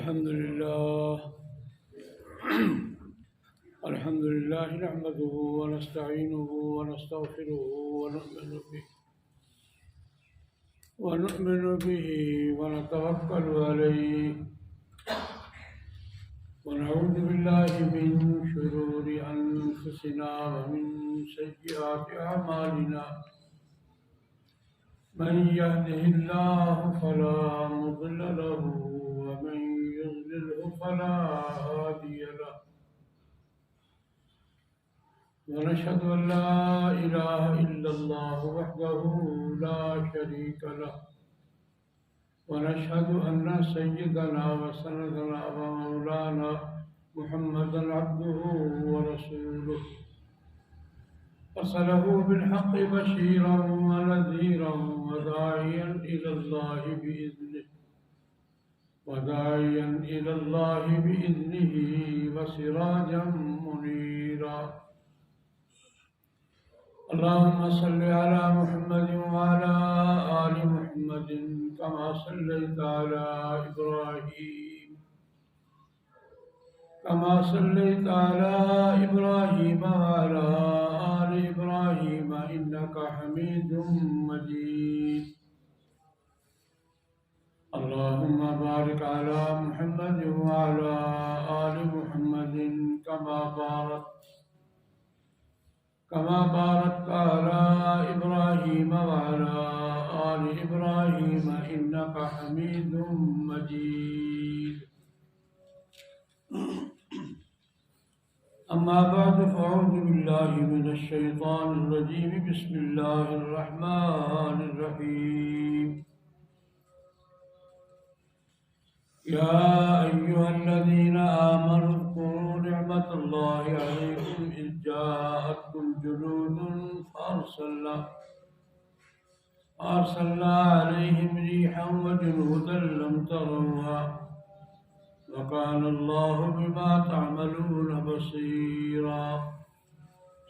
الحمد لله نحمده ونستعينه ونستغفره ونؤمن به ونتوكل عليه ونعوذ بالله من شرور أنفسنا ومن سيئات أعمالنا من يهده الله فلا مضل له ومن يضلله فلا هادي له ونشهد أن لا إله إلا الله وحده لا شريك له ونشهد أن سيدنا وسندنا ومولانا محمدا عبده ورسوله أرسله بالحق بشيرا ونذيرا وداعيا إلى الله بإذنه وسراجا منيرا. اللهم صل على محمد وعلى آل محمد كما صليت على إبراهيم وعلى آل إبراهيم إنك حميد مجيد. اللهم بارك على محمد وعلى آل محمد كما باركت على إبراهيم وعلى آل إبراهيم إنك حميد مجيد. أما بعد فأعوذ بالله من الشيطان الرجيم. بسم الله الرحمن الرحيم. يا أيها الذين آمنوا اذكروا نعمة الله عليكم إذ جاءتكم جنود فأرسلنا عليهم ريحا وجنودا لم تروها وكان الله بما تعملون بصيرا.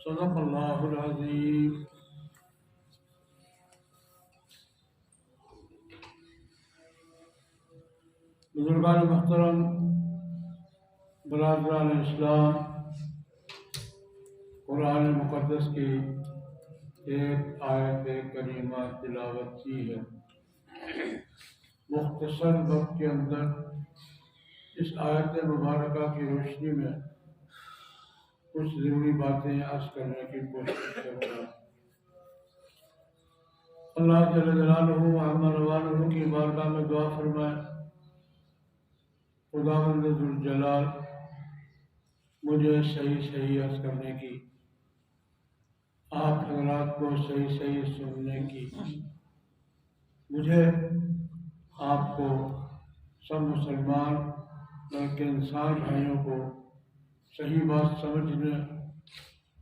صدق الله العظيم. بزرگان محترم، برادران اسلام، قرآن مقدس کی ایک آیت کریمہ تلاوت کی ہے. مختصر وقت کے اندر اس آیت مبارکہ کی روشنی میں کچھ ضروری باتیں عرض کرنے کی کوشش کروں گا. اللہ جل جلالہ وعظمہ کی بارگاہ میں دعا فرمائے خداوند ذوالجلال مجھے صحیح عرض کرنے کی، آپ حضرات کو صحیح سننے کی، مجھے آپ کو سب مسلمان بلکہ انسان بھائیوں کو صحیح بات سمجھنے،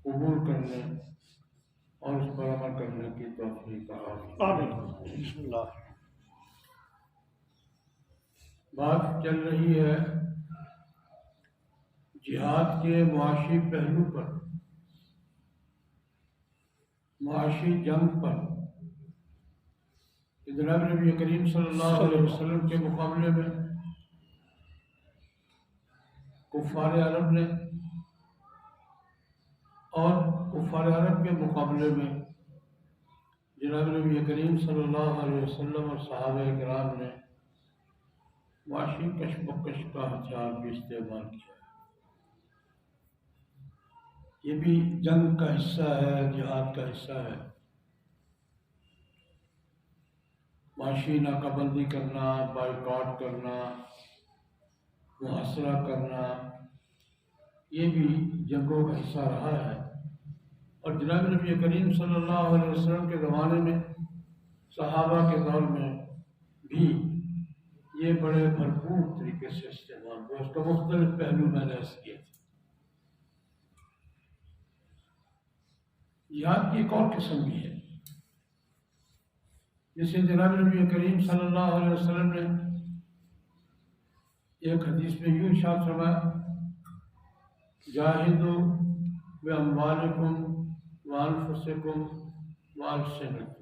قبول کرنے اور اس پر عمل کرنے کی توفیق آمین. بسم اللہ. بات چل رہی ہے جہاد کے معاشی پہلو پر، معاشی جنگ پر. جناب نبی کریم صلی اللہ علیہ وسلم کے مقابلے میں کفار عرب نے اور کفار عرب کے مقابلے میں جناب نبی کریم صلی اللہ علیہ وسلم اور صحابہ کرام نے معاشی کشمکش کا ہتھیار بھی استعمال کیا. یہ بھی جنگ کا حصہ ہے، جہاد کا حصہ ہے. معاشی ناکہ بندی کرنا، بائیکاٹ کرنا، محاصرہ کرنا، یہ بھی جنگوں کا حصہ رہا ہے. اور جناب نبی کریم صلی اللہ علیہ وسلم کے زمانے میں، صحابہ کے دور میں بھی یہ بڑے بھرپور طریقے سے استعمال ہوا. اس کا مختلف پہلو میں نے عرض کیا. جہاد کی ایک اور قسم بھی ہے جسے جناب نبی کریم صلی اللہ علیہ وسلم نے ایک حدیث میں یوں ارشاد فرمایا: جاہدوا باموالکم وانفسکم والسنکم.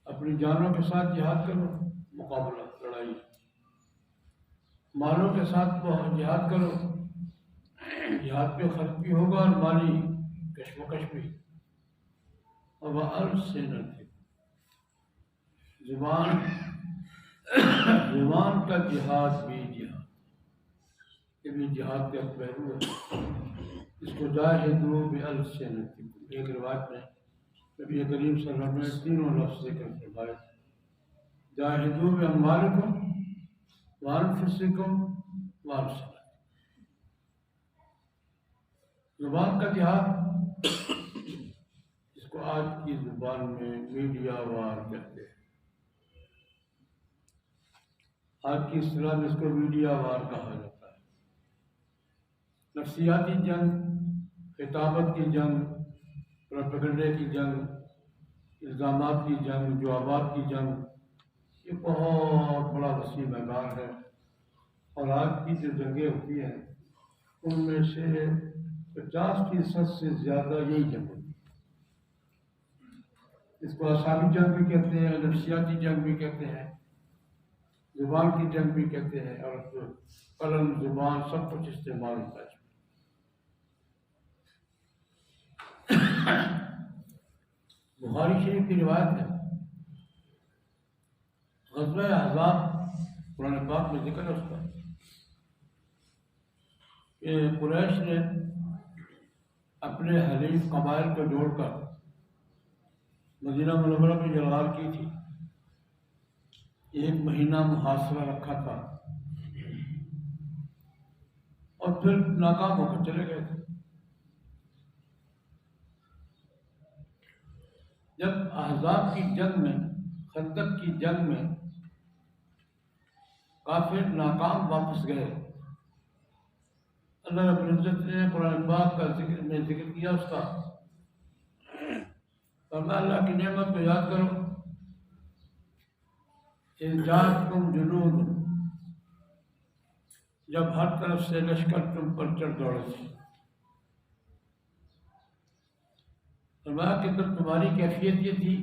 اپنی جانوں کے ساتھ جہاد کرو، مقابلہ، لڑائی. مالوں کے ساتھ وہ جہاد کرو، جہاد پہ خرچ بھی ہوگا اور مالی کشمکش بھی، اور وہ السنتکم، زبان زبان کا جہاد بھی جہاد، یہ بھی جہاد کا پہلو ہے، اس کو جاہدوا بألسنتکم۔ ایک روایت میں نبی کریم صلی اللہ علیہ وسلم نے تینوں لفظ ذکر فرمائے، جاہدوا بأموالکم وانفسکم وانفسکم۔ زبان کا جہاد، اس کو آج کی زبان میں میڈیا وار کہتے ہیں، آج کی اصطلاح میں اس کو میڈیا وار کہا جاتا ہے۔ نفسیاتی جنگ، خطابت کی جنگ، پروپیگنڈے کی جنگ، الزامات کی جنگ، جوابات کی جنگ، یہ بہت بڑا وسیع میدان ہے، اور آج کی جو جنگیں ہوتی ہیں ان میں سے 50% سے زیادہ یہی جنگ ہوتی ہے۔ اس کو اعصابی جنگ بھی کہتے ہیں، نفسیاتی جنگ بھی کہتے ہیں، زبان کی جنگ بھی کہتے ہیں، اور قلم زبان سب کچھ استعمال ہوتا ہے۔ بخاری شریف کی روایت ہے، غزوہ احزاب قرآن پاک میں ذکر ہے اس کا، کہ قریش نے اپنے حلیف قبائل کو جوڑ کر مدینہ منورہ میں جلال کی تھی، 1 مہینہ محاصرہ رکھا تھا، اور پھر ناکام ہو کر چلے گئے تھے۔ جب احزاب کی جنگ میں، خندق کی جنگ میں کافر ناکام واپس گئے، اللہ رب العزت نے قرآن پاک کا ذکر کیا اس کا، فرمایا اللہ کی نعمت کو یاد کرو، اذ جاءتکم جنود، جب ہر طرف سے لشکر تم پر چڑھ دوڑے تھے، فرمایا کہ تب تمہاری کیفیت یہ تھی،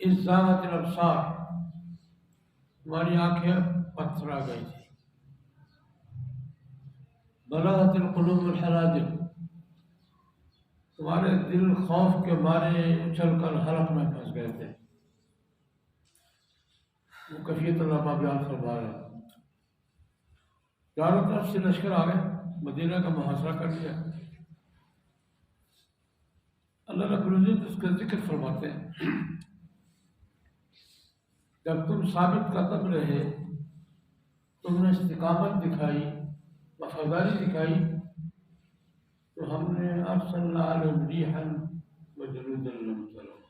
اذ زاغت الابصار، تمہاری آنکھیں پتھرا گئی تھی، بلغت القلوب الحناجر، تمہارے دل خوف کے مارے اچھل کر حلق میں پھنس گئے تھے۔ وہ کیفیت اللہ پاک بیان فرما رہے ہیں، چاروں طرف سے لشکر آ گئے، مدینہ کا محاصرہ کر لیا۔ اللہ رب العزت اس کا ذکر فرماتے ہیں، جب تم ثابت قدم رہے، تم نے استقامت دکھائی، وفاداری دکھائی، تو ہم نے ارسلنا علیہم ریحا وجنودا لم تروها،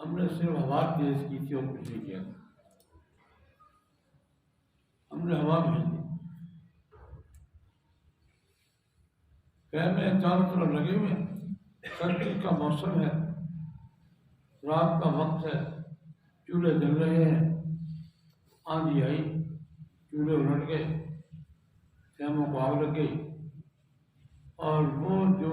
ہم نے صرف ہوا تیز کی تھی اور کچھ نہیں کیا تھا، ہم نے ہوا بھیجی، خیمے چاروں طرف لگے ہوئے ہیں، سردی کا موسم ہے، رات کا وقت ہے، چولہے جل رہے ہیں، آندھی آئی، چولہے الٹ گئے، خیموں کو آگ لگ گئی، اور وہ جو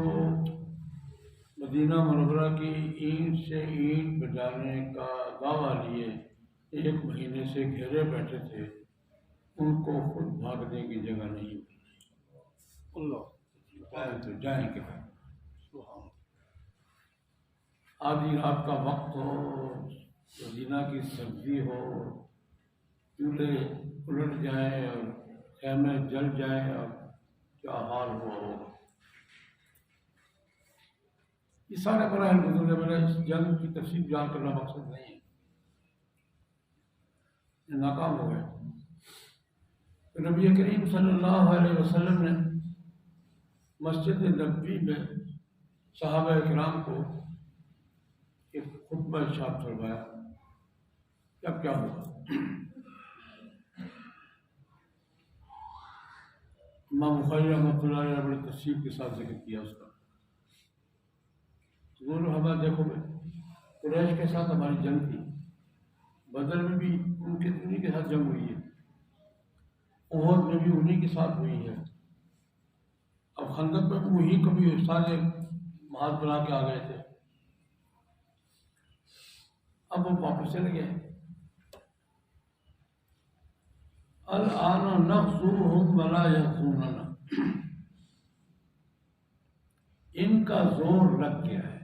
مدینہ منورہ کی اینٹ سے اینٹ بجانے کا دعویٰ لیے 1 مہینے سے گھیرے بیٹھے تھے، ان کو خود بھاگنے کی جگہ نہیں ملی۔ اللہ تو جائیں کہ آدھی رات کا وقت ہو، مدینہ کی سردی ہو، چولہے الٹ جائیں اور خیمے جل جائیں، اور کیا حال ہوا ہوگا۔ یہ سارے مراحل گزرے، میرا اس جنگ کی تفصیل بیان کرنا مقصد نہیں ہے، یہ ناکام ہو گئے۔ تو نبی کریم صلی اللہ علیہ وسلم نے مسجد نبوی میں صحابہ کرام کو ایک خطبہ ارشاد فرمایا، تب کیا ہوا۔ امام بخاری رحمۃ اللہ علیہ نے بڑی تفصیل کے ساتھ ذکر کیا اس کا۔ دونوں ہمارا دیکھو گے، قریش کے ساتھ ہماری جنگ تھی، بدر میں بھی انہیں کے ساتھ جنگ ہوئی ہے، احد میں بھی انہیں کے ساتھ ہوئی ہے، اب خندق میں بھی وہی کبھی سارے محاذ بنا کے آ گئے تھے، اب وہ واپس چلے گئے۔ الآن نغزوهم ولا یغزوننا، ان کا زور لگ گیا ہے،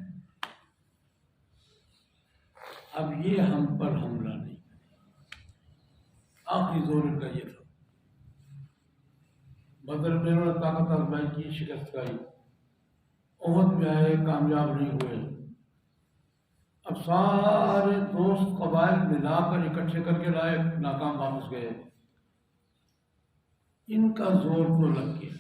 اب یہ ہم پر حملہ نہیں کرے۔ آخری زور ان کا یہ تھا۔ بدر میں انہوں نے طاقت آزمائی کی، شکست کھائی، احد میں آئے، کامیاب نہیں ہوئے۔ اب سارے دوست قبائل ملا کر اکٹھے کر کے لائے، ناکام واپس گئے۔ ان کا زور تو لگ گیا،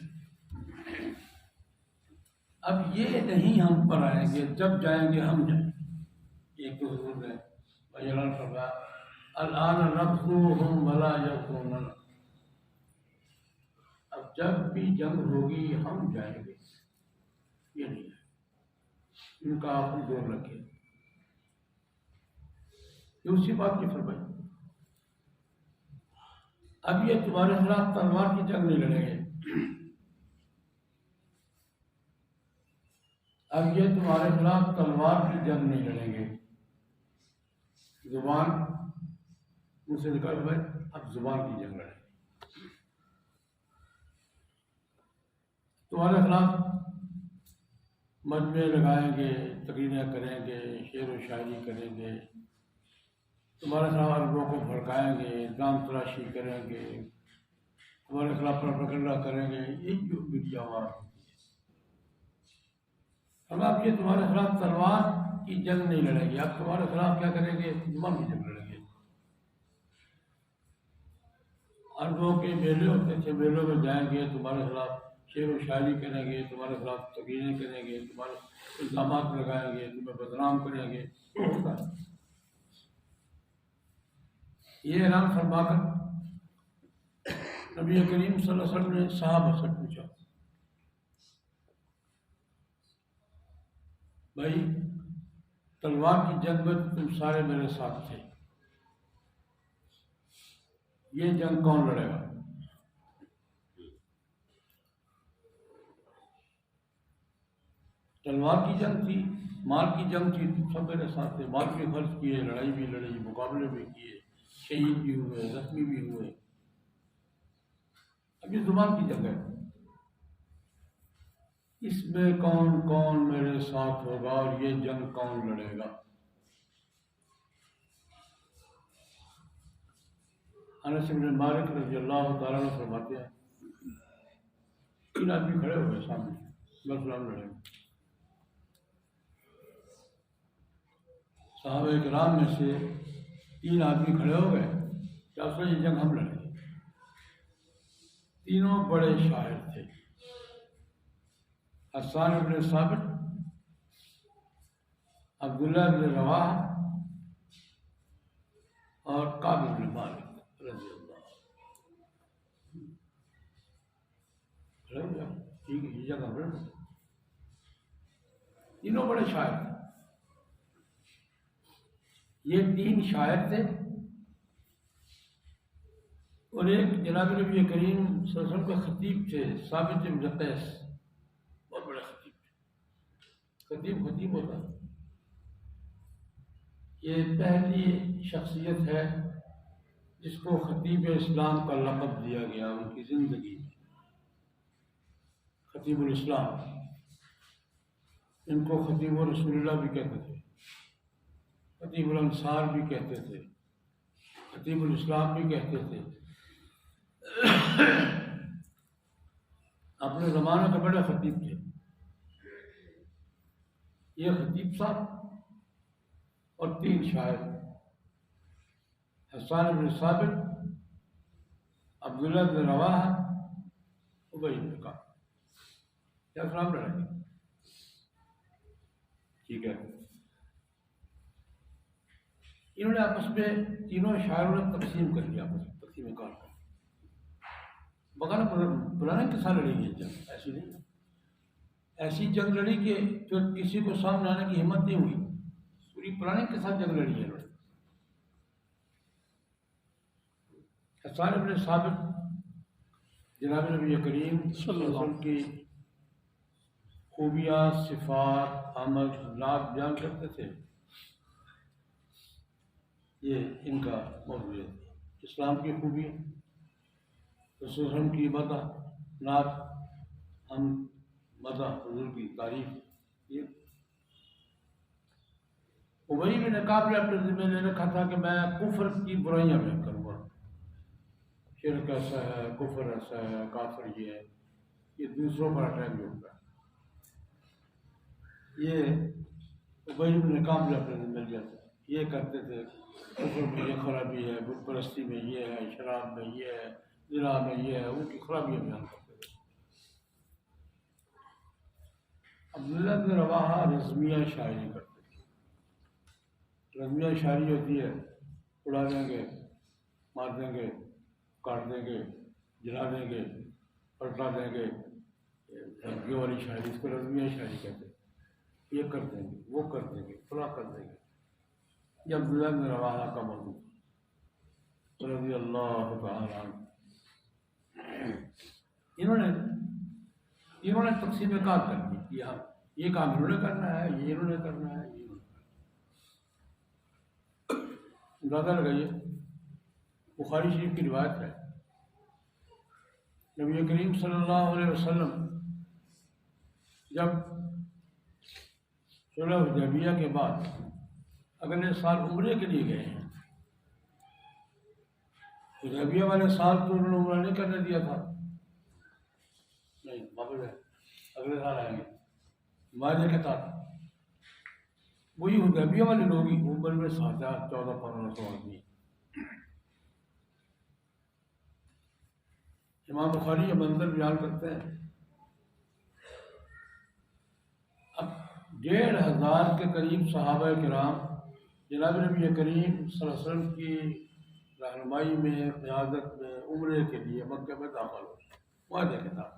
اب یہ نہیں ہم پر آئیں گے، جب جائیں گے ہم جائیں گے۔ ایک تو حضور ہے بھائی اللہ فرمایا الآن نغزوهم ولا یغزوننا، اب جب بھی جنگ ہوگی ہم جائیں گے، یہ نہیں ہے۔ ان کا آپ زور لگ گیا، یہ اسی بات کی فرمائی۔ اب یہ تمہارے خلاف تلوار کی جنگ نہیں لڑیں گے، اب یہ تمہارے خلاف تلوار کی جنگ نہیں لڑیں گے، زبان منہ سے نکال ہوئے، اب زبان کی جنگ لڑیں گے۔ تمہارے خلاف مجمع لگائیں گے، تقریریں کریں گے، شعر و شاعری کریں گے، تمہارے خلاف عربوں کو بھڑکائیں گے، الزام تراشی کریں گے، تمہارے خلاف پروپیگنڈا کریں گے، یہ جو میڈیا وار ہوتی ہے۔ اب یہ تمہارے خلاف تلوار کی جنگ نہیں لڑیں گے، اب تمہارے خلاف کیا کریں گے؟ زبان کی جنگ لڑیں گے۔ عربوں کے میلے ہوتے تھے، میلوں میں جائیں گے، تمہارے خلاف شعر و شاعری کریں گے، تمہارے خلاف تقریریں کریں گے، تمہارے الزامات لگائیں گے، تمہیں بدنام کریں گے، تو ہوتا ہے۔ یہ اعلان فرما کر نبی کریم صلی اللہ علیہ وسلم نے صحابہ سے پوچھا، بھائی تلوار کی جنگ میں تم سارے میرے ساتھ تھے، یہ جنگ کون لڑے گا؟ تلوار کی جنگ تھی، مال کی جنگ تھی، سب میرے ساتھ تھے، مال بھی خرچ کیے، لڑائی بھی لڑی، مقابلے بھی کیے، شہید بھی ہوئے، زخمی بھی ہوئے۔ اب یہ زبان کی جنگ ہے، اس میں کون کون میرے ساتھ ہوگا اور یہ جنگ کون لڑے گا؟ انس بن مالک رضی اللہ تعالیٰ عنہ فرماتے ہیں، تین آدمی کھڑے ہوئے سامنے، بس ہم لڑیں گے۔ صحابہ کرام میں سے تین آدمی کھڑے ہو گئے کہ اصل یہ جنگ ہم لڑیں گے۔ تینوں بڑے شاعر تھے، حسان بن ثابت، عبداللہ بن رواحہ اور کعب بن مالک رضی اللہ عنہ۔ کھڑے ہو جاؤ، ٹھیک ہے، یہ جگہ ہم لڑیں گے۔ تینوں بڑے شاعر تھے، یہ تین شاعر تھے اور ایک جناب نبی کریم صلی اللہ علیہ وسلم کے خطیب تھے، ثابت بن قیس، بہت بڑے خطیب تھے۔ خطیب ہوتا ہے، یہ پہلی شخصیت ہے جس کو خطیب اسلام کا لقب دیا گیا ان کی زندگی میں، خطیب الاسلام۔ ان کو خطیب رسول اللہ بھی کہتے تھے، خطیب الانصار بھی کہتے تھے، خطیب الاسلام بھی کہتے تھے۔ اپنے زمانے کے بڑے خطیب تھے یہ خطیب صاحب، اور تین شاعر، حسان بن ثابت، عبداللہ بن رواحہ، ابی بن کعب۔ کیا سلام لڑیں گے؟ ٹھیک ہے، انہوں نے آپس میں تینوں شاعروں نے تقسیم کر لیا، آپس میں تقسیم کار کر بغیر پرانے کے ساتھ لڑی گئی جنگ، ایسی نہیں، ایسی جنگ لڑی کہ جو کسی کو سامنے آنے کی ہمت نہیں ہوئی، پوری پرانے کے ساتھ جنگ لڑی ہے انہوں نے۔ حسان بن ثابت جناب نبی کریم صلی اللہ علیہ وسلم کی خوبیاں، صفات، آمد، ذات بیان کرتے تھے، یہ ان کا موضوع ہے، اسلام کی خوبی، رسول اللہ کی مدح نعت، ہم مدح حضور کی تعریف. یہ ابئی بن کعب نے اپنے ذمہ لے رکھا تھا کہ میں کفر کی برائیاں میں کروں گا، شرک ایسا ہے، کفر ایسا ہے، کافر یہ ہے، یہ دوسروں پر اٹیک بھی ہوتا ہے. یہ ابئی بن کعب نے اپنے ذمہ لیا تھا. یہ کرتے تھے کفر میں یہ خرابی ہے، بت پرستی میں یہ ہے، شراب میں یہ ہے، زنا میں یہ ہے، ان کی خرابیاں بیان کرتے تھے. عبداللہ بن رواحہ رزمیہ شاعری کرتے تھے. رزمیہ شاعری ہوتی ہے اڑا دیں گے، مار دیں گے، کاٹ دیں گے، جلا دیں گے، پلٹا دیں گے، یہ والی شاعری، اس کو رزمیہ شاعری کہتے ہیں. یہ کر دیں گے، وہ کر دیں گے، فلاں کر دیں گے. یہ عبداللہ بن رواحہ کا موضوع رضی اللہ تعالیٰ عنہ. انہوں نے تقسیم کار کر دی کہ ہاں یہ کام انہوں نے کرنا ہے، یہ انہوں نے کرنا ہے، یہ انہوں نے کرنا ہے. اندازہ لگائیے، بخاری شریف کی روایت ہے، نبی کریم صلی اللہ علیہ وسلم جب صلح حدیبیہ کے بعد اگلے سال عمرے کے لیے گئے ہیں. حدیبیہ والے سال تو انہوں نے عمرہ نہیں کرنے دیا تھا، نہیں واپس ہے، اگلے سال آئیں گے معاہدے کے تحت. وہی حدیبیہ والے لوگ ہی عمر میں 1400-1500 آدمی. امام بخاری یہ منظر بیان کرتے ہیں. اب 1500 کے قریب صحابہ کرام جناب نبی کریم صلی اللہ علیہ وسلم کی رہنمائی میں، قیادت میں عمرے کے لیے مکہ میں داخل ہو معاہدے کے تحت.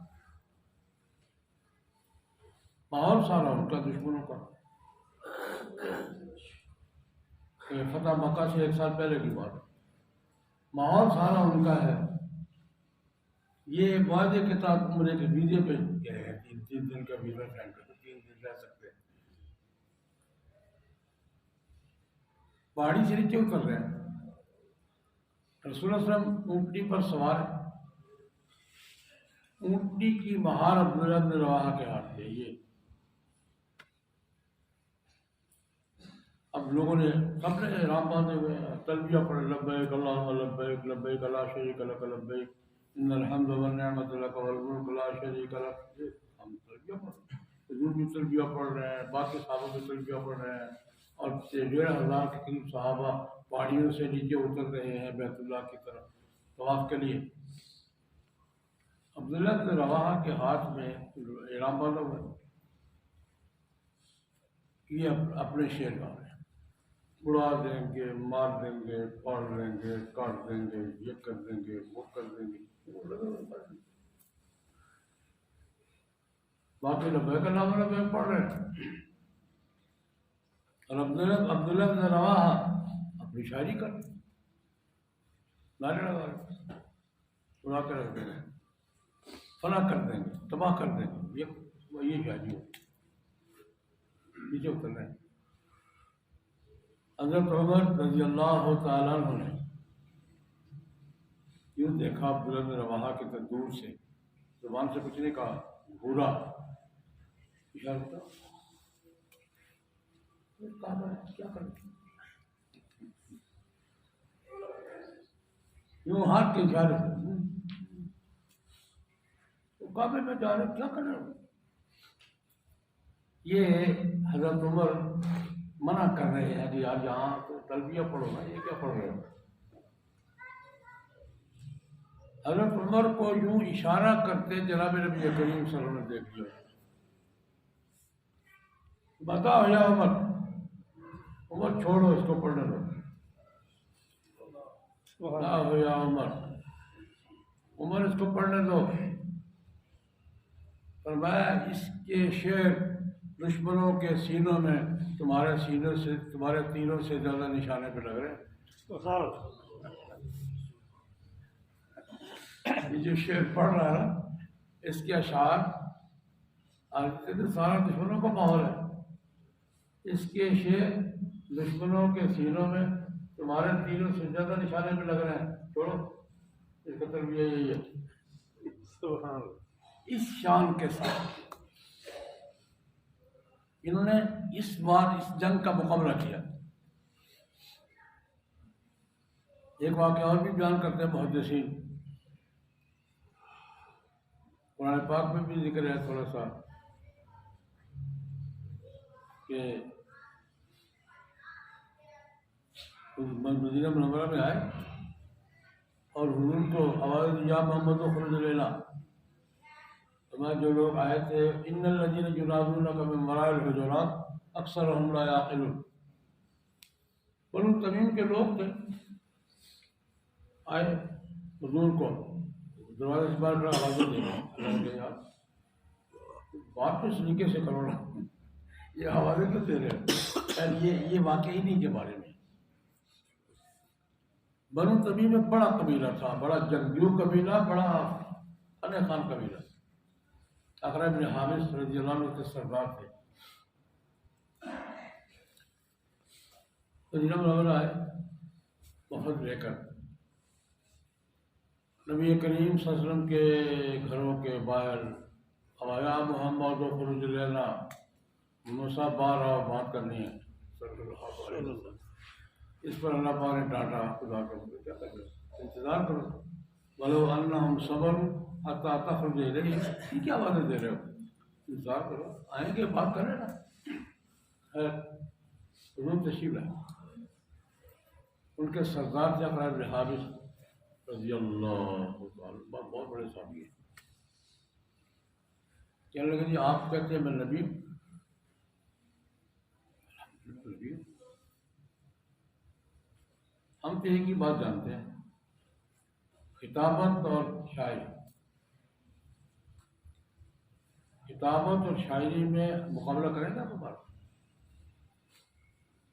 ماحول سارا ان کا دشمنوں کا، فتح مکہ سے 1 سال پہلے کی بات ہے. ماحول سارا ان کا ہے. یہ معاہدے کے تحت عمرے کے ویزے پہ گئے ہیں، 3 دن کا ویزا سائن کر 3 دن رہ سکتے ہیں. پہاڑی سے نیچے اتر رہے ہیں. رسول اللہ صلی اللہ علیہ وسلم اونٹنی پر سوار ہے. اونٹنی کی مہار عبداللہ بن رواحہ کے ہاتھ ہے. یہ اب لوگوں نے سب نے احرام باندھے ہوئے ہیں، تلبیہ پڑھے، لبیک اللہم لبیک لبیک لا شریک لک لبیک ان الحمد والنعمت لک والملک لا شریک لک. ہم تلبیہ پڑھ رہے ہیں، حضور بھی تلبیہ پڑھ رہے ہیں، باقی صحابہ بھی تلبیہ پڑھ رہے ہیں، اور 1500 کے قریب صحابہ پہاڑیوں سے نیچے اتر رہے ہیں بیت اللہ کی طرف طواف کے لیے. عبداللہ بن رواحہ کے ہاتھ میں احرام باندھا ہوا ہے. یہ اپنے شعر گا رہے ہیں، اڑا دیں گے، مار دیں گے، پاڑ دیں گے، کاٹ دیں گے، یہ کر دیں گے، وہ کر دیں گے. باقی لبیک اللہم لبیک پڑھ رہے ہیں. اور عبداللہ بن رواحہ اپنی شاعری کر نعرے لگا رہے، اڑا کر رکھ دیں گے، فنا کر دیں گے، تباہ کر دیں گے. یہ شاعری ہو نیچے اتر رہے ہیں. حضرت عمر رضی اللہ تعالیٰ عنہ نے یوں دیکھا عبداللہ بن رواحہ کی طرف دور سے، زبان سے کچھ نہیں کہا، گھورا، اشارہ تھا، کیا کریں، یوں ہاتھ کے اشارے سے تو کعبے میں جا رہے کیا کر رہے ہو. یہ حضرت عمر منع کر رہے ہیں کہ یار یہاں تو تلبیہ پڑھو نا، یہ کیا پڑھ رہے ہو. حضرت عمر کو یوں اشارہ کرتے جناب نبی کریم صلی اللہ علیہ وسلم نے دیکھ لیا. بتاؤ یا عمر، عمر چھوڑو اس کو پڑھنے دو. بتاؤ یا عمر، عمر اس کو پڑھنے دو. فرمایا اس کے شعر دشمنوں کے سینوں میں تمہارے سینوں سے، تمہارے تینوں سے زیادہ نشانے پہ لگ رہے ہیں. یہ جو شعر پڑھ رہا ہے نا، اس کے اشعار سارا دشمنوں کا ماحول ہے. اس کے شعر دشمنوں کے سینوں میں تمہارے تینوں سے زیادہ نشانے پہ لگ رہے ہیں. چھوڑو، اس کا تربیہ یہی ہے. سبحان اللہ. اس شان کے ساتھ انہوں نے اس بار اس جنگ کا مقابلہ کیا. ایک واقعہ اور بھی بیان کرتے ہیں محدثین، قرآن پاک میں بھی ذکر ہے تھوڑا سا کہ مدینہ منورہ میں آئے اور حضور کو آواز دی یا محمد خرج لینا. ہمارے جو لوگ آئے تھے ان الذین ینادونک من وراء الحجرات اکثرهم لا یعقلون، بنو تمیم کے لوگ تھے، آئے حضور کو دروازے سے باہر آوازیں دے رہے ہیں، یار بات تو اس طریقے سے کرو نا، یہ آوازیں کیوں دے رہے ہیں؟ خیر یہ واقعی نہیں کے بارے میں. بنو تمیم میں بڑا قبیلہ تھا، بڑا جنگجو قبیلہ، بڑا فن خان قبیلہ. اقرا بن حابس رضی اللہ عنہ کے سردار تھے. مدینہ منورہ آئے وفد لے کر، نبی کریم صلی اللہ علیہ وسلم کے گھروں کے باہر یا محمد و خروج لینا، موسیٰ بارہ بات کرنی ہے صلی اللہ علیہ وسلم. اس پر اللہ پاک نے ڈانٹا، خدا کا کیا کر رہے ہو، انتظار کرو، ولو انہم صبروا حتی تخرج الیہم، یہ کیا باتیں دے رہے ہو، انتظار کرو، آئیں گے بات کریں نا. خیر حضور تشریف لائے، ان کے سردار تھے اقرا بن حابس رضی اللہ تعالیٰ، بہت بڑے صحابی ہیں. کہنے لگے جی آپ کہتے ہیں میں نبی ہوں؟ نبی ہوں. ہم تو ایک ہی بات جانتے ہیں، خطابت اور شاعری. کتابت اور شاعری میں مقابلہ کریں گے آپ ہمارا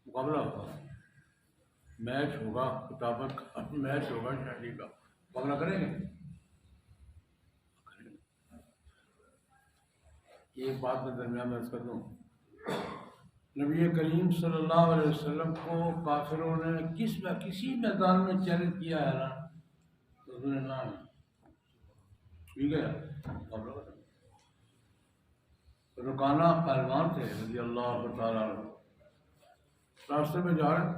مقابلہ ہوگا، میچ ہوگا، کتابت کا میچ ہوگا، شاعری کا مقابلہ کریں گے. ایک بات میں درمیان میں عرض کر دوں، نبی کریم صلی اللہ علیہ وسلم کو کافروں نے کسی میدان میں چیلنج کیا ہے نا، تو انہوں نے نام ٹھیک ہے مقابلہ کریں. رکانہ پہلوان تھے رضی اللہ تعالیٰ عنہ، راستے میں جا رہے ہیں،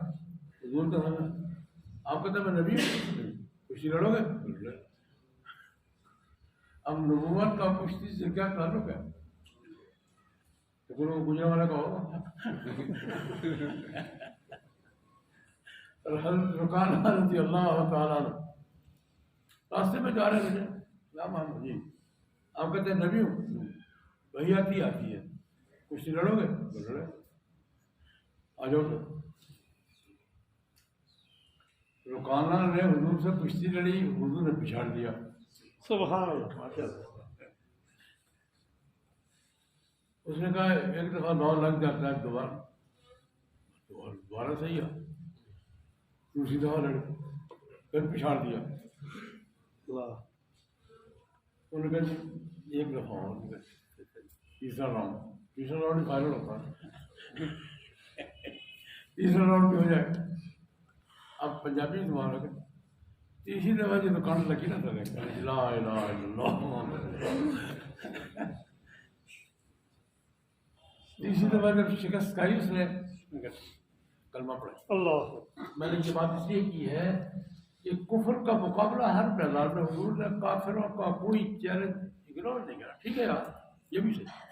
حضور کے سامنے آپ کہتے ہیں میں نبی ہوں، کشتی لڑو گے؟ اب نبوت کا کشتی سے کیا تعلق ہے؟ تو گجرے والا کا ہوگا. حضرت رکانہ رضی اللہ تعالیٰ عنہ راستے میں جا رہے ہیں، یا محمد جی آپ کہتے ہیں نبی ہوں، وہی آتی ہے، کشتی لڑو گے؟ لڑے آ جاؤ. تو رکانہ نے حضور سے کشتی لڑی، حضور نے پچھاڑ دیا. سبحان اللہ، ماشاء اللہ. اس نے کہا ایک دفعہ دور لگ جاتا ہے، دوبارہ صحیح ہے، دوسری دفعہ لڑے، پھر پچھاڑ دیا. اللہ. انہوں نے کہا ایک دفعہ اور، تیسرا راؤنڈ فائنل ہوتا ہے، تیسرا راؤنڈ بھی ہو جائے. اب پنجابی زبان ہے، تیسری دفعہ جو دکان لگی نا تھا، لا الہ الا اللہ، تیسری دفعہ جب شکست کھائی اس نے کلمہ پڑھا. اللہ. میں نے یہ بات اس لیے کی ہے کہ کفر کا مقابلہ ہر میدان میں حضور نے کافروں کا کوئی چیلنج اگنور نہیں کرا. ٹھیک ہے یار، یہ بھی صحیح.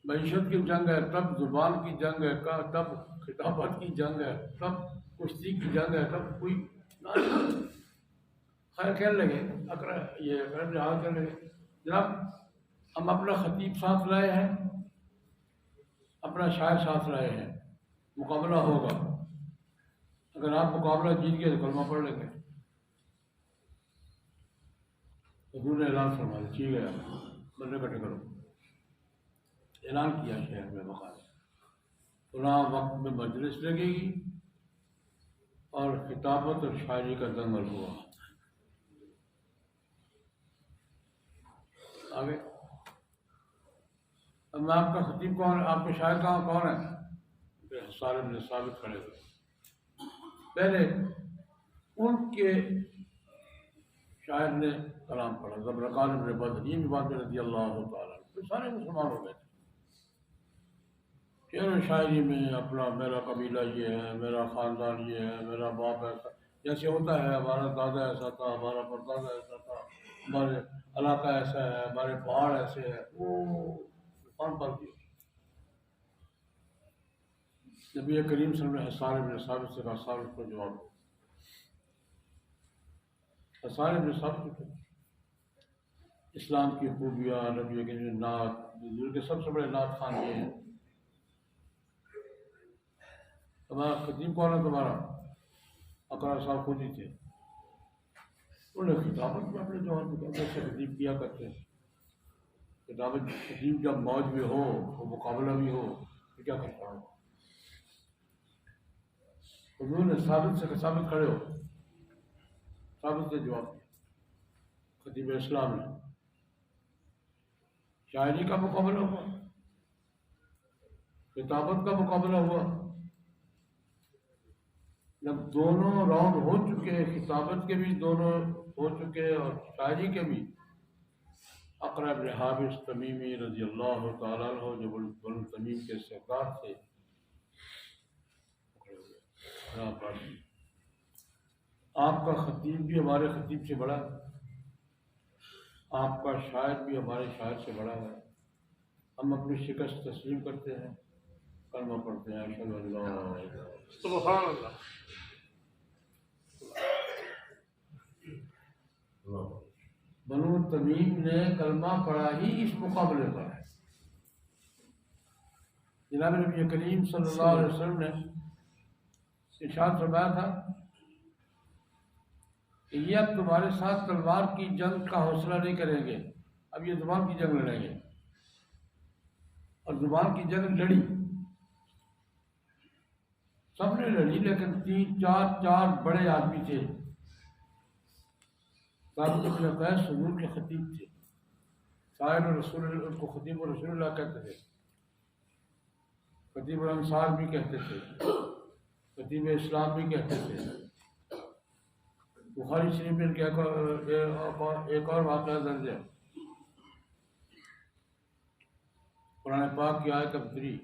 معیشت کی جنگ ہے، تب زبان کی جنگ ہے، تب خطابت کی جنگ ہے، تب کشتی کی جنگ ہے، تب کوئی خیر کہنے لگے یہ حال کرنے لگے جناب ہم اپنا خطیب ساتھ لائے ہیں، اپنا شاعر ساتھ لائے ہیں، مقابلہ ہوگا، اگر آپ مقابلہ جیت گئے تو کلمہ پڑھ لیں گے. حضور نے اعلان فرما دیا، ٹھیک ہے بندے کٹے کرو. اعلان کیا شہر میں مقام، فلاں وقت میں مجلس لگے گی اور خطابت اور شاعری کا دنگل ہوا. آگے اب میں آپ کا خطیب کون ہے، آپ کے شاعر کون ہے؟ سارے نے ثابت کھڑے تھے. پہلے ان کے شاعر نے کلام پڑھا زبرقان ابن بدر، یہ بھی بات رضی اللہ تعالیٰ عنہ، سارے مسلمان ہو گئے تھے۔ شعر و شاعری میں اپنا میرا قبیلہ یہ ہے، میرا خاندان یہ ہے، میرا باپ ایسا، جیسے ہوتا ہے ہمارا دادا ایسا تھا، ہمارا پردادا ایسا تھا، ہمارے علاقہ ایسا ہے، ہمارے پہاڑ ایسے ہے، وہ کون پڑھ دیا۔ نبی کریم صلی اللہ علیہ وسلم نے حسان بن ثابت سے کہا، ثابت کو جواب دو۔ حسان بن ثابت اسلام کی خوبیاں، نبی کے نعت، حضور کے سب سے بڑے نعت خوان یہ ہیں۔ تمہارا خطیب کون ہے؟ تمہارا اقرا صاحب خود ہی تھے، انہوں نے خطابت میں اپنے جوہر کو کیسے خطیب کیا کرتے ہیں۔ کتابت خطیب جب موج میں ہو، وہ مقابلہ بھی ہو، تو کیا کرتا ہوں؟ حضور نے ثابت سے ثابت کھڑے ہو، ثابت سے جواب دیا۔ خطیب اسلام نے شاعری کا مقابلہ ہوا، کتابت کا مقابلہ ہوا، جب دونوں راؤنڈ ہو چکے، کتابت کے بھی دونوں ہو چکے اور شاعری کے بھی، اقرا بن حابس تمیمی رضی اللہ تعالیٰ عنہ جو بنو تمیم کے سردار تھے، آپ کا خطیب بھی ہمارے خطیب سے بڑا ہے، آپ کا شاعر بھی ہمارے شاعر سے بڑا ہے، ہم اپنی شکست تسلیم کرتے ہیں، کلمہ پڑھتے ہیں، اشہد ان لا الہ الا اللہ۔ سبحان اللہ۔ بنو تمیم نے کلمہ پڑھا ہی اس مقابلے پر ہے۔ جناب نبی کریم صلی اللہ علیہ وسلم نے ارشاد فرمایا تھا کہ یہ اب تمہارے ساتھ تلوار کی جنگ کا حوصلہ نہیں کریں گے، اب یہ زبان کی جنگ لڑیں گے، اور زبان کی جنگ لڑی، سب نے لڑی، لیکن تین چار بڑے آدمی تھے۔ ثابت بن قیس حضور کے خطیب تھے، صاحب رسول اللہ، ان کو خطیب رسول اللہ کہتے تھے، خطیب الانصار بھی کہتے تھے، خطیب اسلام بھی کہتے تھے۔ بخاری شریف میں ایک اور واقعہ درج ہے، قرآن پاک کی آیت تفسیری،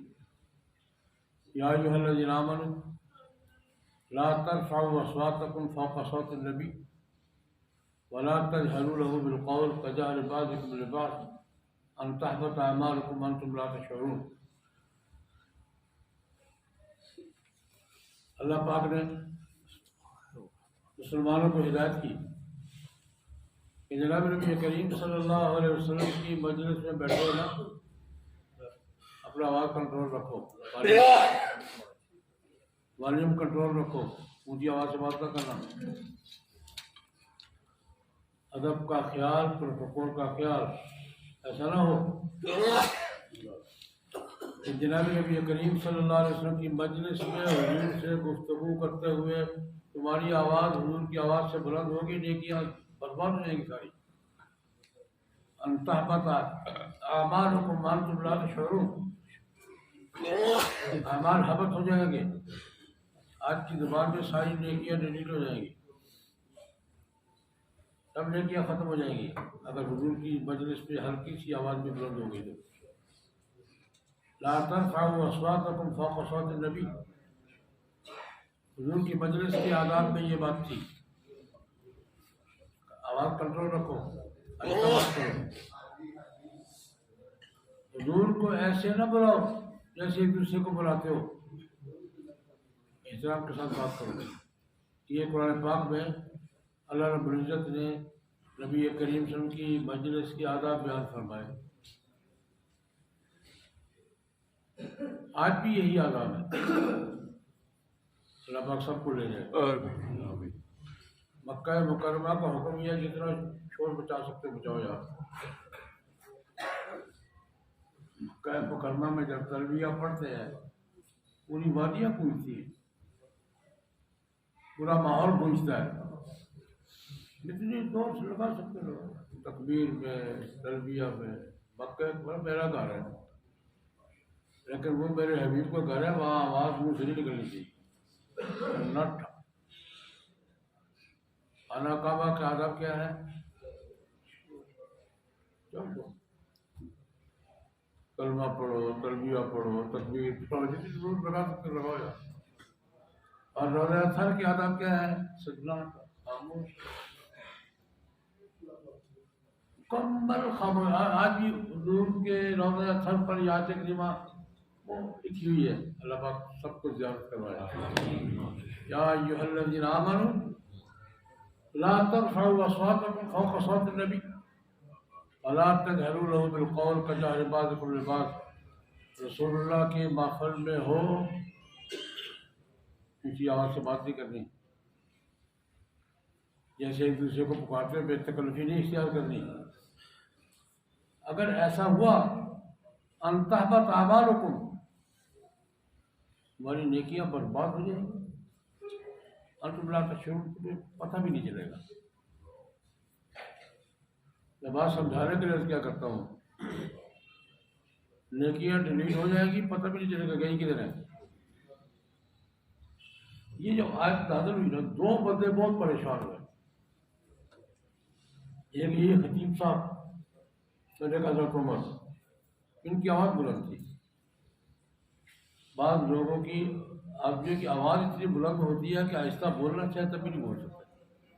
یا ایھا الذین آمنوا لا ترفعوا اصواتکم فوق صوت النبی ولا تجهروا له بالقول كجهر بعضكم لبعض ان تحبط اعمالكم وانتم لا تشعرون۔ اللہ پاک نے مسلمانوں کو ہدایت کی کہ جناب نبی کریم صلی اللہ علیہ وسلم کی مجلس میں بیٹھو نا، اپنا آواز کنٹرول رکھو، والیوم کنٹرول رکھو، اونچی آواز سے بات نہ کرنا، ادب کا خیال، پروٹوکول کا خیال، ایسا نہ ہو کہ جناب نبی کریم صلی اللہ علیہ وسلم کی مجلس میں حضور سے گفتگو کرتے ہوئے تمہاری آواز حضور کی آواز سے بلند ہوگی، نیکیاں برباد ہو جائیں گی ساری۔ ان تحبط اعمالکم وانتم لا تشعرون، اعمال حبط ہو جائیں گے، آج کی زبان میں ساری نیکیاں ڈیلیٹ ہو جائیں گی، سب نیکیاں ختم ہو جائیں گی اگر حضور کی مجلس پہ ہلکی سی آواز میں بلند ہو گئی تو۔ لا ترفعوا اصواتکم فوق صوت النبی، حضور کی مجلس کے آداب میں یہ بات تھی، آواز کنٹرول رکھو، اچھا بات کرو، حضور کو ایسے نہ بلاؤ جیسے ایک دوسرے کو بلاتے ہو، احترام کے ساتھ بات کرو۔ یہ قرآن پاک میں اللہ رب العزت نے نبی کریم صلی اللہ علیہ وسلم کی مجلس کی آداب بیان فرمائے، آج بھی یہی آداب ہے، اللہ پاک سب کو لے جائے۔ مکہ مکرمہ کا حکم یہ ہے جتنا شور بچا سکتے بچاؤ یار۔ مکہ مکرمہ میں جب تلبیہ پڑھتے ہیں پوری وادیاں گونجتی ہیں، پورا ماحول گونجتا ہے، جتنی دور سے لگا سکتے لوگ، تکبیر میں، تلبیہ میں۔ مکہ میرا گھر ہے لیکن وہ میرے حبیب کا گھر ہے، وہاں آواز منہ سے نہیں نکلنی چاہیے، نٹ خانہ کعبہ کا آداب کیا ہے؟ چلو کلمہ پڑھو، تلبیہ پڑھو، تکبیر پڑھو، جتنی ضرورت لگا سکتے لگاؤ یار۔ اور روزہ اطہر کے آداب کیا ہے؟ سجدہ، خاموش، مکمل خاموش۔ آج بھی حضور کے روزہ اطہر پر یہ آیت کریمہ وہ لکھی ہوئی ہے، اللہ پاک سب کو زیارت کروائے۔ یا ایھا الذین آمنوا لا ترفعوا اصواتکم فوق صوت النبی ولا تجهروا له بالقول كجهر بعضكم لبعض۔ رسول اللہ کے محفل میں ہو اونچی آواز سے بات نہیں کرنی، جیسے ایک دوسرے کو پکارتے ہوئے بے تکلفی نہیں اختیار کرنی۔ اگر ایسا ہوا ان تحبط اعمالکم، تمہاری نیکیاں برباد ہو جائیں گی، انتم لا تشعرون، تمہیں پتہ بھی نہیں چلے گا۔ میں بات سمجھانے کے لیے کیا کرتا ہوں، نیکیاں ڈیلیٹ ہو جائیں گی، پتہ بھی نہیں چلے گا گئی کدھر ہے۔ یہ جو آیت نازل ہوئی نا، دو بندے بہت پریشان ہوئے۔ ایک یہ خطیب صاحب، صدیق حضرت عمر، ان کی آواز بلند تھی۔ بعض لوگوں کی آدمیوں کی آواز اتنی بلند ہوتی ہے کہ آہستہ بولنا چاہے تب بھی نہیں بول سکتے،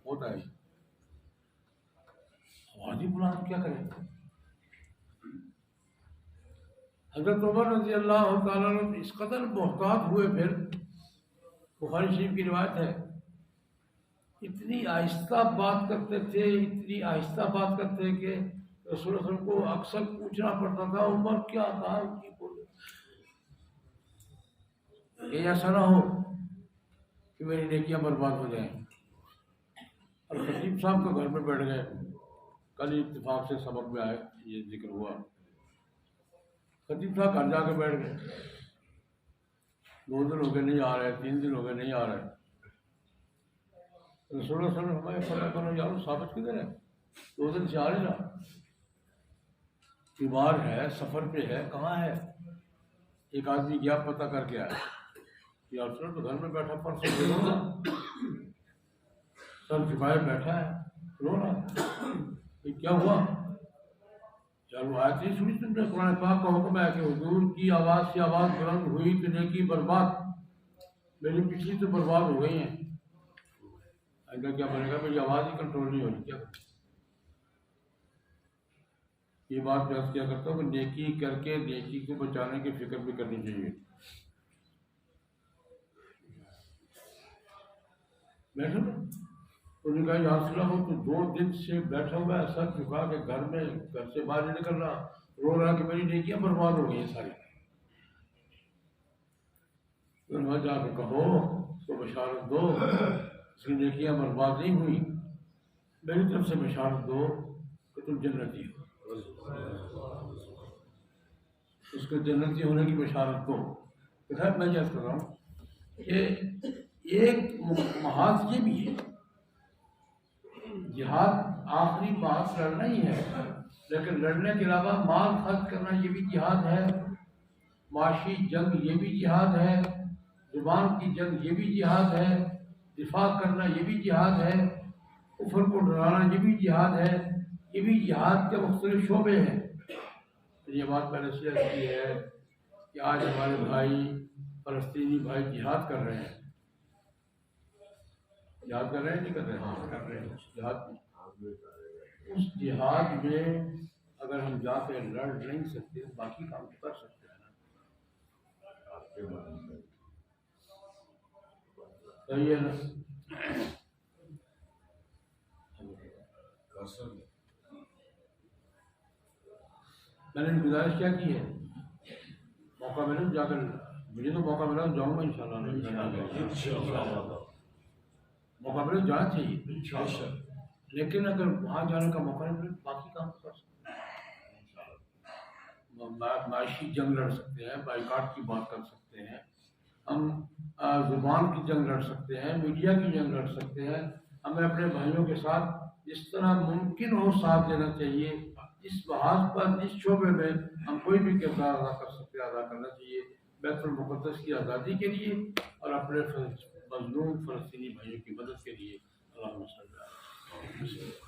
ہوتا ہے آواز ہی بلند، کیا کریں۔ حضرت عمر رضی اللہ تعالیٰ عنہ اس قدر محتاط ہوئے، پھر بخاری شریف کی روایت ہے، اتنی آہستہ بات کرتے تھے، اتنی آہستہ بات کرتے کہ رسول اللہ صلی اللہ علیہ وسلم کو اکثر پوچھنا پڑتا تھا عمر کیا کہا کی بولے، کہ ایسا نہ ہو کہ میری نیکیاں برباد ہو جائیں۔ اور خطیب صاحب تو گھر میں بیٹھ گئے، کل ہی اتفاق سے سبق میں آئے یہ ذکر ہوا، خطیب صاحب گھر جا کے بیٹھ گئے، 2 دن ہو گئے نہیں آ رہے، 3 دن ہو گئے نہیں آ رہے۔ رسول اللہ صلی اللہ علیہ وسلم ہمیں پتہ کرو یار ثابت کدھر ہے، 2 دن سے آ رہی رہا، بیمار ہے، سفر پہ ہے، کہاں ہے؟ ایک آدمی گیا پتہ کر کے آیا، یا رسول تو گھر میں بیٹھا، پرسوں سے رو رہا، سر جھکائے بیٹھا ہے، رو رہا، یہ کیا ہوا؟ چل وہ آیت نہیں سنی تم نے؟ قرآن پاک کا حکم ہے کہ حضور کی آواز سے آواز بلند ہوئی تو نیکی برباد، میری پچھلی تو برباد ہو گئی ہیں، آئندہ کیا بنے گا؟ میری آواز ہی کنٹرول نہیں ہونی، کیا کریں؟ یہ بات میں کیا کرتا ہوں کہ نیکی کر کے نیکی کو بچانے کی فکر بھی کرنی چاہیے۔ بیٹھو نا، انہوں نے کہا یا رسول اللہ وہ تو 2 دن سے بیٹھا ہوا ہے، سر جھکا کے گھر میں، گھر سے باہر نہیں نکل رہا، رو رہا کہ میری نیکیاں برباد ہو گئی ہیں ساری۔ انہوں نے جا کے کہو، اس کو بشارت دو، اس کی نیکیاں برباد نہیں ہوئی، میری طرف سے بشارت دو کہ تم جنتی ہو، اس کو جنتی ہونے کی بشارت دو۔ تو خیر میں یاد کر رہا ہوں کہ ایک محاذ یہ بھی ہے، جہاد آخری بات لڑنا ہی ہے، لیکن لڑنے کے علاوہ مال خرچ کرنا یہ بھی جہاد ہے، معاشی جنگ یہ بھی جہاد ہے، زبان کی جنگ یہ بھی جہاد ہے، دفاع کرنا یہ بھی جہاد ہے، کفر کو ڈرانا یہ بھی جہاد ہے، یہ بھی جہاد کے مختلف شعبے ہیں۔ یہ بات میں نے شیئر کی ہے کہ آج ہمارے بھائی فلسطینی بھائی جہاد کر رہے ہیں، جہاد کر رہے ہیں نہیں کر رہے ہیں؟ کر رہے ہیں جہاد میں۔ اس جہاد میں اگر ہم جا کے لڑ نہیں سکتے، باقی کام تو کر سکتے ہیں نا۔ صحیح ہے نا؟ میں نے گزارش کیا کی ہے، موقع ملے جا کر، مجھے تو موقع ملا جاؤں گا انشاءاللہ، موقع ملے جانا چاہیے، لیکن اگر وہاں جانے کا موقع نہیں ملے باقی کام کر سکتے ہیں، معاشی جنگ لڑ سکتے ہیں، بائیکاٹ کی بات کر سکتے ہیں، ہم زبان کی جنگ لڑ سکتے ہیں، میڈیا کی جنگ لڑ سکتے ہیں، ہمیں اپنے بھائیوں کے ساتھ جس طرح ممکن ہو ساتھ دینا چاہیے، جس محاذ پر جس شعبے میں ہم کوئی بھی کردار ادا کر سکتے ہیں ادا کرنا چاہیے، بیت المقدس کی آزادی کے لیے اور اپنے مظلوم فلسطینی بھائیوں کی مدد کے لیے۔ اللہم صلی اللہ علیہ وسلم۔ ہے